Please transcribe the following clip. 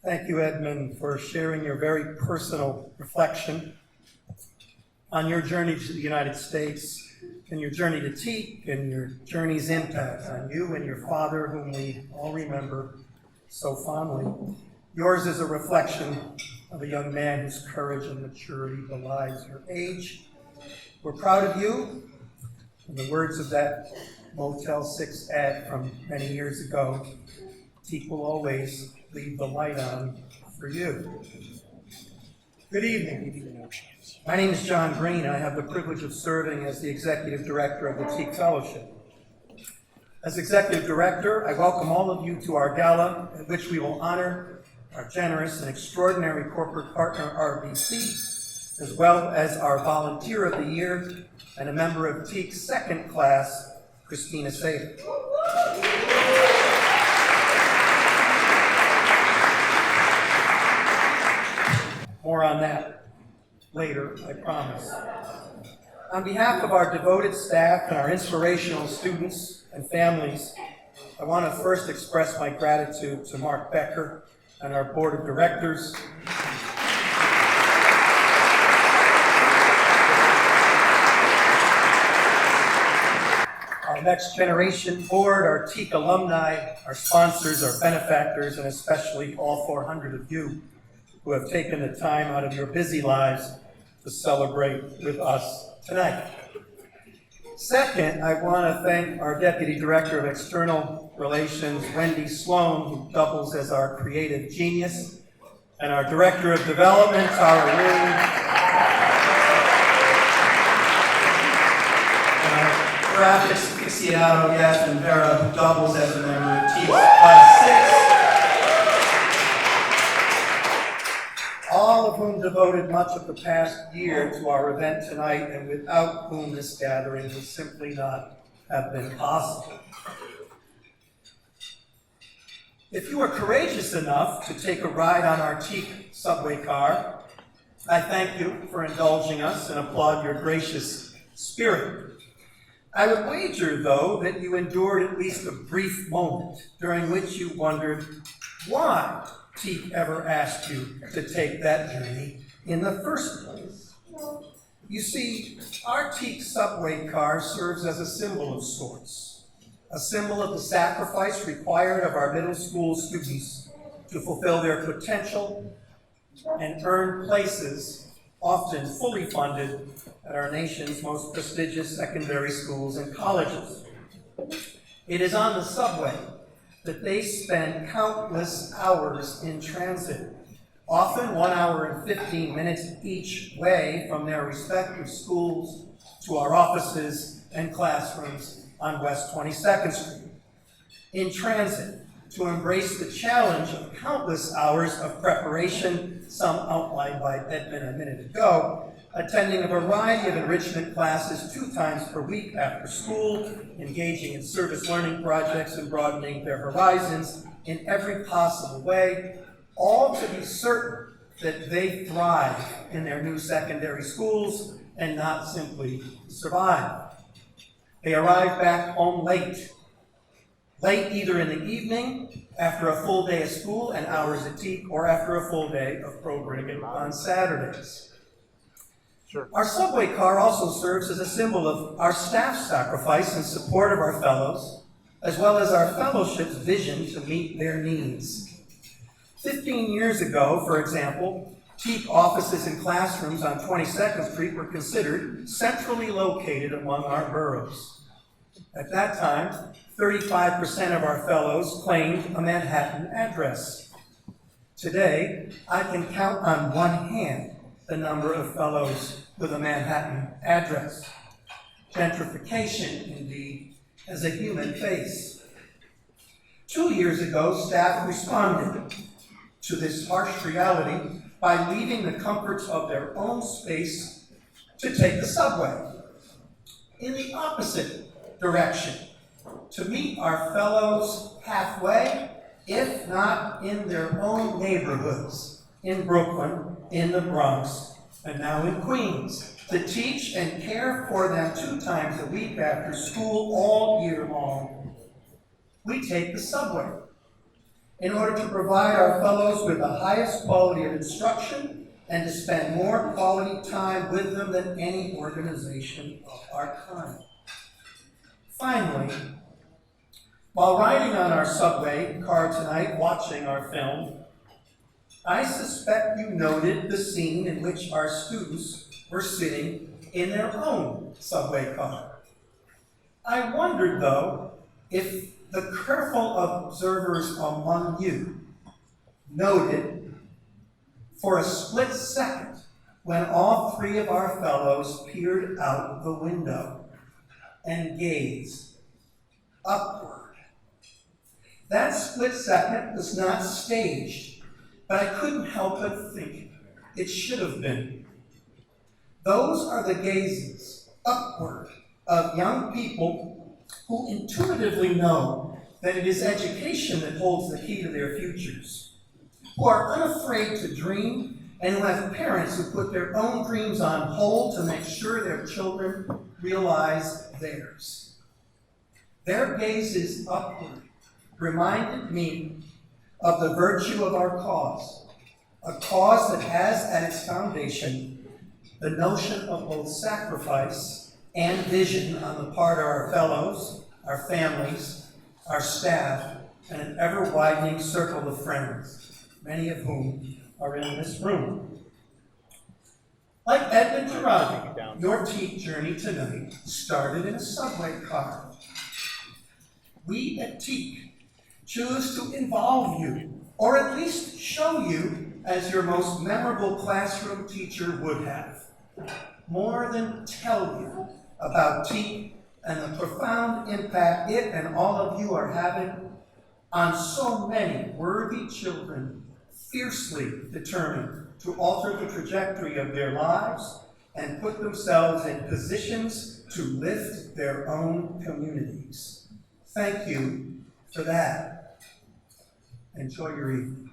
Thank you, Edmund, for sharing your very personal reflection on your journey to the United States and your journey to TEAK and your journey's impact on you and your father, whom we all remember so fondly. Yours is a reflection of a young man whose courage and maturity belies your age. We're proud of you. In the words of that Motel 6 ad from many years ago, TEAK will always leave the light on for you. Good evening. My name is John Green. I have the privilege of serving as the Executive Director of the TEAK Fellowship. As Executive Director, I welcome all of you to our gala, at which we will honor our generous and extraordinary corporate partner, RBC, as well as our Volunteer of the Year and a member of TEAK's second class, Christina Sater. More on that later, I promise. On behalf of our devoted staff and our inspirational students and families, I want to first express my gratitude to Mark Becker and our Board of Directors. Our Next Generation Board, our TEAK alumni, our sponsors, our benefactors, and especially all 400 of you who have taken the time out of your busy lives to celebrate with us tonight. Second, I want to thank our Deputy Director of External Relations, Wendy Sloan, who doubles as our creative genius, and our Director of Development, Tara Rooney, and our graphics aficionado, Yasmin Vera, who doubles as a member of TEAK's Class 6. All of whom devoted much of the past year to our event tonight, and without whom this gathering would simply not have been possible. If you are courageous enough to take a ride on our TEAK subway car, I thank you for indulging us and applaud your gracious spirit. I would wager, though, that you endured at least a brief moment during which you wondered why TEAK ever asked you to take that journey in the first place. You see, our TEAK subway car serves as a symbol of sorts, a symbol of the sacrifice required of our middle school students to fulfill their potential and earn places, often fully funded, at our nation's most prestigious secondary schools and colleges. It is on the subway that they spend countless hours in transit, often 1 hour and 15 minutes each way from their respective schools to our offices and classrooms on West 22nd Street. In transit, to embrace the challenge of countless hours of preparation, some outlined by Edmund a minute ago, attending a variety of enrichment classes 2 times per week after school, engaging in service learning projects and broadening their horizons in every possible way, all to be certain that they thrive in their new secondary schools and not simply survive. They arrive back home late either in the evening, after a full day of school and hours at TEAK, or after a full day of programming on Saturdays. Sure. Our subway car also serves as a symbol of our staff's sacrifice in support of our fellows, as well as our fellowship's vision to meet their needs. 15 years ago, for example, TEAK offices and classrooms on 22nd Street were considered centrally located among our boroughs. At that time, 35% of our fellows claimed a Manhattan address. Today, I can count on one hand the number of fellows with a Manhattan address. Gentrification, indeed, has a human face. 2 years ago, staff responded to this harsh reality by leaving the comforts of their own space to take the subway in the opposite direction, to meet our fellows halfway, if not in their own neighborhoods, in Brooklyn, in the Bronx, and now in Queens, to teach and care for them 2 times a week after school all year long. We take the subway. in order to provide our fellows with the highest quality of instruction and to spend more quality time with them than any organization of our kind. Finally, while riding on our subway car tonight watching our film, I suspect you noted the scene in which our students were sitting in their own subway car. I wondered, though, if the careful observers among you noted for a split second when all three of our fellows peered out the window and gazed upward. That split second was not staged, but I couldn't help but think it should have been. Those are the gazes upward of young people who intuitively know that it is education that holds the key to their futures, who are unafraid to dream, and who have parents who put their own dreams on hold to make sure their children realize theirs. Their gazes upward reminded me of the virtue of our cause, a cause that has at its foundation the notion of both sacrifice and vision on the part of our fellows, our families, our staff, and an ever-widening circle of friends, many of whom are in this room. Like Edmund Girardi, your TEAK journey tonight started in a subway car. We at TEAK choose to involve you, or at least show you as your most memorable classroom teacher would have, more than tell you about TEAK and the profound impact it and all of you are having on so many worthy children fiercely determined to alter the trajectory of their lives and put themselves in positions to lift their own communities. Thank you for that. Enjoy your evening.